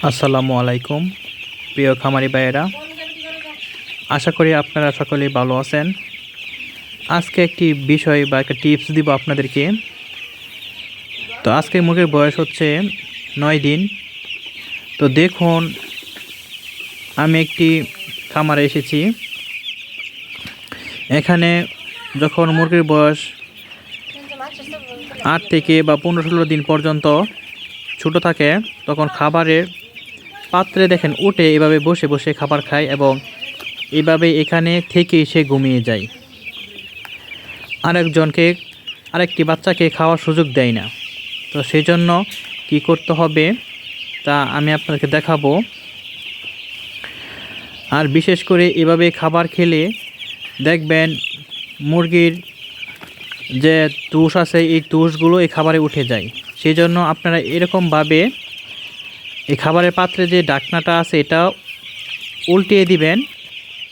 আসসালামু আলাইকুম প্রিয় খামারি ভাইয়েরা, আশা করি আপনারা সকলেই ভালো আছেন। আজকে একটি বিষয় বা একটা টিপস দিব আপনাদেরকে। তো আজকে মুরগির বয়স হচ্ছে 9 দিন। তো দেখুন, আমি একটি খামারে এসেছি। এখানে যখন মুরগির বয়স 8 থেকে বা 15-16 দিন পর্যন্ত ছোটো থাকে, তখন খাবারের পাত্রে দেখেন উঠে এভাবে বসে বসে খাবার খায় এবং এভাবে এখানে থেকে সে ঘুমিয়ে যায়। আরেকটি বাচ্চাকে খাওয়ার সুযোগ দেয় না। তো সেই জন্য কী করতে হবে তা আমি আপনাকে দেখাবো। আর বিশেষ করে এভাবে খাবার খেলে দেখবেন মুরগির যে তুষ আছে, এই তুষগুলো এই খাবারে উঠে যায়। সেই জন্য আপনারা এরকমভাবে এই খাবারের পাত্রে যে ঢাকনাটা আছে এটা উল্টিয়ে দিবেন।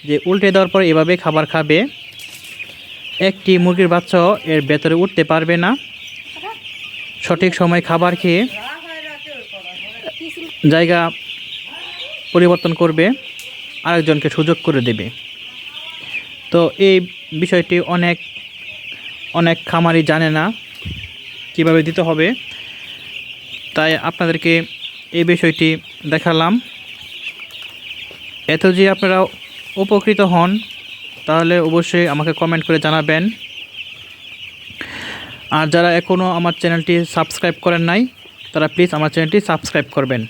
যে উল্টে দেওয়ার পর এভাবে খাবার খাবে। একটি মুরগির বাচ্চাও এর ভেতরে উঠতে পারবে না। সঠিক সময় খাবার খেয়ে জায়গা পরিবর্তন করবে, আরেকজনকে সুযোগ করে দেবে। তো এই বিষয়টি অনেক খামারি জানে না কিভাবে দিতে হবে, তাই আপনাদেরকে এই বিষয়টি দেখালাম। এত যে আপনারা উপকৃত হন তাহলে অবশ্যই আমাকে কমেন্ট করে জানাবেন। আর যারা এখনও আমার চ্যানেলটি সাবস্ক্রাইব করেন নাই তারা প্লিজ আমার চ্যানেলটি সাবস্ক্রাইব করবেন।